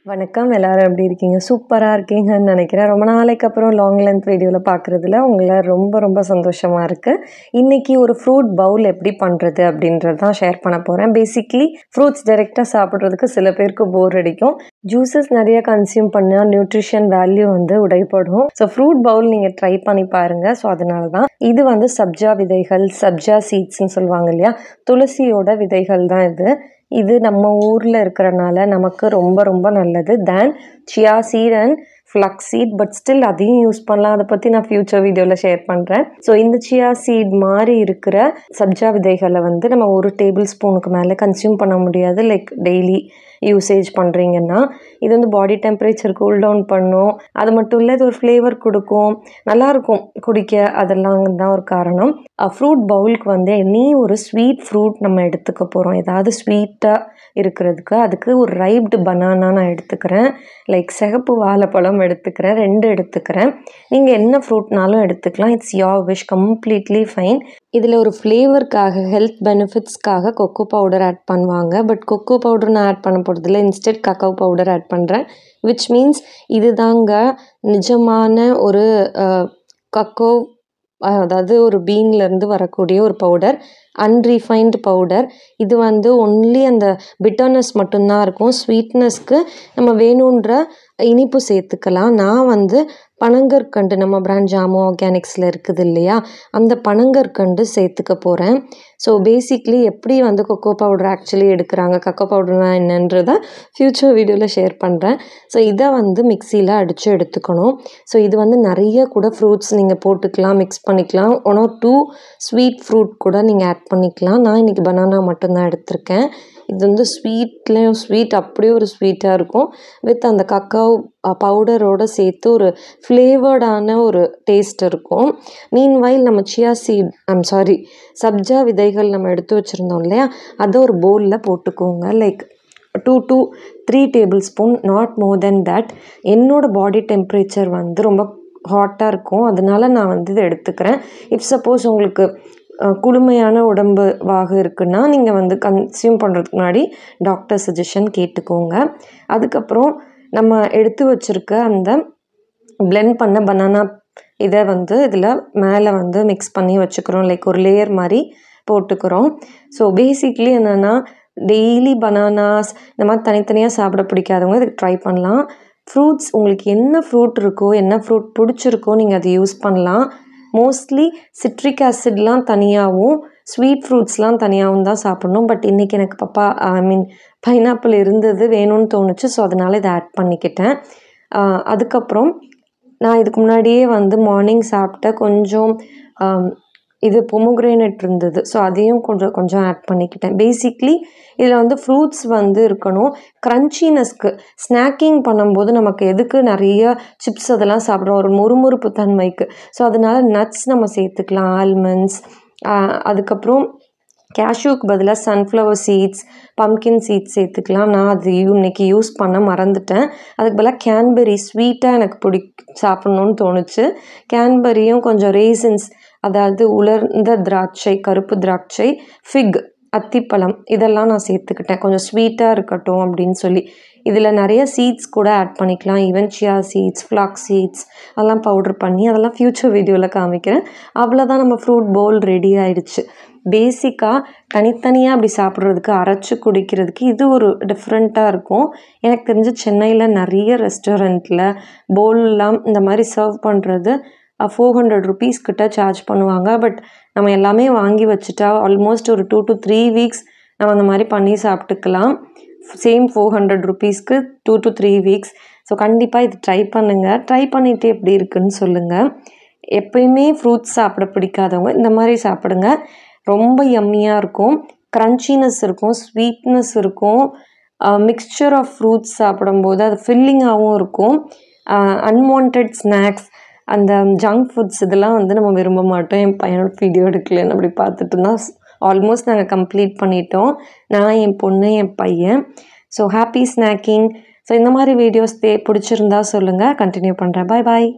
வணக்கம். எல்லாரும் எப்படி இருக்கீங்க? சூப்பரா இருக்கீங்கன்னு நெனைக்கிறேன். ரொம்ப நாளைக்கு அப்புறம் லாங் லென்த் வீடியோல பார்க்குறதுல உங்கள ரொம்ப சந்தோஷமா இருக்கு. இன்னைக்கு ஒரு ஃப்ரூட் பவுல் எப்படி பண்றது அப்படின்றது தான் ஷேர் பண்ண போறேன். பேசிக்கலி ஃப்ரூட்ஸ் டைரக்ட்டா சாப்பிடுறதுக்கு சில பேருக்கு போர் அடிக்கும். ஜூஸஸ் நிறைய கன்சியூம் பண்ணா நியூட்ரிஷன் வேல்யூ உடைப்படும். ஸோ ஃப்ரூட் பவுல் நீங்க ட்ரை பண்ணி பாருங்க. ஸோ அதனால தான் இது சப்ஜா விதைகள், சப்ஜா சீட்ஸ்ன்னு சொல்லுவாங்க இல்லையா? துளசியோட விதைகள் தான் இது. இது நம்ம ஊரில் இருக்கிறனால நமக்கு ரொம்ப நல்லது தேன் chia seed and flax seed. But still அதையும் யூஸ் பண்ணலாம். அதை பற்றி நான் ஃப்யூச்சர் வீடியோவில் ஷேர் பண்ணுறேன். ஸோ இந்த சியா சீட் மாதிரி இருக்கிற சப்ஜா விதைகளை நம்ம ஒரு டேபிள் ஸ்பூனுக்கு மேலே கன்சியூம் பண்ண முடியாது. லைக் டெய்லி யூசேஜ் பண்ணுறீங்கன்னா இது பாடி டெம்பரேச்சர் கூல் டவுன் பண்ணும். அது மட்டும் இல்லை, இது ஒரு ஃப்ளேவர் கொடுக்கும், நல்லாயிருக்கும் குடிக்க. அதெல்லாம் தான் ஒரு காரணம். ஃப்ரூட் பவுலுக்கு எனி ஒரு ஸ்வீட் ஃப்ரூட் நம்ம எடுத்துக்க போகிறோம். ஏதாவது ஸ்வீட்டாக இருக்கிறதுக்கு அதுக்கு ஒரு ரைப்டு பனானா நான் எடுத்துக்கிறேன். லைக் சிகப்பு வாழைப்பழம் எடுத்துக்கிறேன், 2 எடுத்துக்கிறேன். நீங்கள் என்ன ஃப்ரூட்னாலும் எடுத்துக்கலாம். It's your wish, completely fine. இதில் ஒரு ஃப்ளேவருக்காக, ஹெல்த் பெனிஃபிட்ஸ்க்காக கொக்கோ பவுடர் ஆட் பண்ணுவாங்க. பட் கொக்கோ பவுடர் நான் ஆட் பண்ண போகிறதில்ல. இன்ஸ்டெட் கக்காவ் பவுடர் ஆட் பண்ணுறேன். விச் மீன்ஸ் இது தாங்க நிஜமான ஒரு கக்கோ, அதாவது ஒரு பீன்லேருந்து வரக்கூடிய ஒரு பவுடர், அன்ரீஃபைன்டு பவுடர். இது ஒன்லி அந்த பிட்டர்னஸ் மட்டும்தான் இருக்கும். ஸ்வீட்னஸ்க்கு நம்ம வேணுன்ற இனிப்பு சேர்த்துக்கலாம். நான் பனங்கற்கண்டு, நம்ம பிராண்ட் ஜாமோ ஆர்கானிக்ஸில் இருக்குது இல்லையா, அந்த பனங்கற்கண்டு சேர்த்துக்க போகிறேன். ஸோ பேசிக்லி எப்படி கொக்கோ பவுடர் ஆக்சுவலி எடுக்கிறாங்க, கக்கோ பவுடர்னா என்னன்றதை ஃப்யூச்சர் வீடியோவில் ஷேர் பண்ணுறேன். ஸோ இதை மிக்சியில் அடித்து எடுத்துக்கணும். ஸோ இது நிறைய கூட ஃப்ரூட்ஸ் நீங்கள் போட்டுக்கலாம், மிக்ஸ் பண்ணிக்கலாம். 1 or 2 ஸ்வீட் ஃப்ரூட் கூட நீங்கள் ஆட் பண்ணிக்கலாம். நான் இன்றைக்கி பனானா மட்டும்தான் எடுத்திருக்கேன். இது ஸ்வீட்லேயும் ஸ்வீட், அப்படியே ஒரு ஸ்வீட்டாக இருக்கும். வித் அந்த கக்காவ் பவுடரோடு சேர்த்து ஒரு ஃப்ளேவர்டான ஒரு டேஸ்ட் இருக்கும். மீன்வைல் நம்ம சியா சீட், சப்ஜா விதைகள் நம்ம எடுத்து வச்சுருந்தோம் இல்லையா, அதை ஒரு பவுலில் போட்டுக்கோங்க. Like 2 to 3 table spoon, not more then that. என்னோடய பாடி டெம்பரேச்சர் ரொம்ப ஹாட்டாக இருக்கும், அதனால நான் இதை எடுத்துக்கிறேன். இஃப் சப்போஸ் உங்களுக்கு குளுமையான உடம்புவாக இருக்குன்னா நீங்கள் கன்சியூம் பண்ணுறதுக்கு முன்னாடி டாக்டர் சஜஷன் கேட்டுக்கோங்க. அதுக்கப்புறம் நம்ம எடுத்து வச்சுருக்க அந்த பிளெண்ட் பண்ண பனானா இதை இதில் மேலே மிக்ஸ் பண்ணி வச்சுக்கிறோம். லைக் ஒரு லேயர் மாதிரி போட்டுக்கிறோம். ஸோ பேசிக்லி என்னென்னா, டெய்லி பனானாஸ் இந்த மாதிரி தனித்தனியாக சாப்பிட பிடிக்காதவங்க இதுக்கு ட்ரை பண்ணலாம். ஃப்ரூட்ஸ் உங்களுக்கு என்ன ஃப்ரூட் இருக்கோ, என்ன ஃப்ரூட் பிடிச்சிருக்கோ நீங்கள் அதை யூஸ் பண்ணலாம். மோஸ்ட்லி சிட்ரிக் ஆசிட்லாம் தனியாகவும், ஸ்வீட் ஃப்ரூட்ஸ்லாம் தனியாகவும் தான் சாப்பிட்ணும். பட் இன்றைக்கி எனக்கு பைனாப்பிள் இருந்தது, வேணும்னு தோணுச்சு. ஸோ அதனால் இதை ஆட் பண்ணிக்கிட்டேன். அதுக்கப்புறம் நான் இதுக்கு முன்னாடியே மார்னிங் சாப்பிட்ட கொஞ்சம் இது பொமோகிரேனட் இருந்தது. ஸோ அதையும் கொஞ்சம் ஆட் பண்ணிக்கிட்டேன். பேசிக்லி இதில் ஃப்ரூட்ஸ் இருக்கணும். க்ரன்ச்சினஸ்க்கு ஸ்நாக்கிங் பண்ணும்போது நமக்கு எதுக்கு நிறைய சிப்ஸ் அதெல்லாம் சாப்பிட்றோம், ஒரு முறுமுறுப்பு தன்மைக்கு. ஸோ அதனால் நட்ஸ் நம்ம சேர்த்துக்கலாம், ஆல்மண்ட்ஸ். அதுக்கப்புறம் கேஷ்யூக்கு பதிலாக சன்ஃப்ளவர் சீட்ஸ், பம்கின் சீட்ஸ் சேர்த்துக்கலாம். நான் அது இன்னைக்கு யூஸ் பண்ண மறந்துட்டேன். அதுக்கு பதிலாக கேன்பெரி, ஸ்வீட்டாக எனக்கு சாப்பிட்ணுன்னு தோணுச்சு. கேன்பெரியும் கொஞ்சம் ரேசின்ஸ், அதாவது உலர்ந்த திராட்சை, கருப்பு திராட்சை, ஃபிக், அத்திப்பழம், இதெல்லாம் நான் சேர்த்துக்கிட்டேன். கொஞ்சம் ஸ்வீட்டாக இருக்கட்டும் அப்படின்னு சொல்லி. இதில் நிறைய சீட்ஸ் கூட ஆட் பண்ணிக்கலாம். Even chia seeds, flax seeds அதெல்லாம் பவுடர் பண்ணி, அதெல்லாம் ஃப்யூச்சர் வீடியோவில் காமிக்கிறேன். அவ்வளோதான், நம்ம ஃப்ரூட் பவுல் ரெடி ஆயிடுச்சு. பேசிக்காக தனித்தனியாக அப்படி சாப்பிட்றதுக்கு, அரைச்சி குடிக்கிறதுக்கு இது ஒரு டிஃப்ரெண்ட்டாக இருக்கும். எனக்கு தெரிஞ்சு சென்னையில் நிறைய ரெஸ்டாரண்ட்டில் பவுல்லாம் இந்த மாதிரி சர்வ் பண்ணுறது 400 rupees கிட்ட சார்ஜ் பண்ணுவாங்க. பட் நம்ம எல்லாமே வாங்கி வச்சுட்டா ஆல்மோஸ்ட் ஒரு 2 to 3 வீக்ஸ் நம்ம அந்த மாதிரி பண்ணி சாப்பிட்டுக்கலாம். Same 400 rupeesக்கு 2 to 3 weeks. ஸோ கண்டிப்பாக இது ட்ரை பண்ணுங்கள். ட்ரை பண்ணிவிட்டு எப்படி இருக்குன்னு சொல்லுங்கள். எப்பயுமே ஃப்ரூட்ஸ் சாப்பிட பிடிக்காதவங்க இந்த மாதிரி சாப்பிடுங்க. ரொம்ப யம்மியாக இருக்கும், க்ரன்ச்சினஸ் இருக்கும், ஸ்வீட்னஸ் இருக்கும். மிக்சர் ஆஃப் ஃப்ரூட்ஸ் சாப்பிடும்போது அது ஃபில்லிங்காகவும் இருக்கும். அன்வான்ட் ஸ்நாக்ஸ், அந்த ஜங்க் ஃபுட்ஸ் இதெல்லாம் நம்ம விரும்ப மாட்டோம். என் பையனோட வீடியோ எடுக்கலன்னு அப்படி பார்த்துட்டு தான் ஆல்மோஸ்ட் நாங்கள் கம்ப்ளீட் பண்ணிட்டோம். நான், என் பொண்ணு, என் பையன். So happy snacking. ஸோ இந்த மாதிரி வீடியோஸ் பிடிச்சிருந்தா சொல்லுங்கள், கண்டினியூ பண்ணுறேன். பாய்.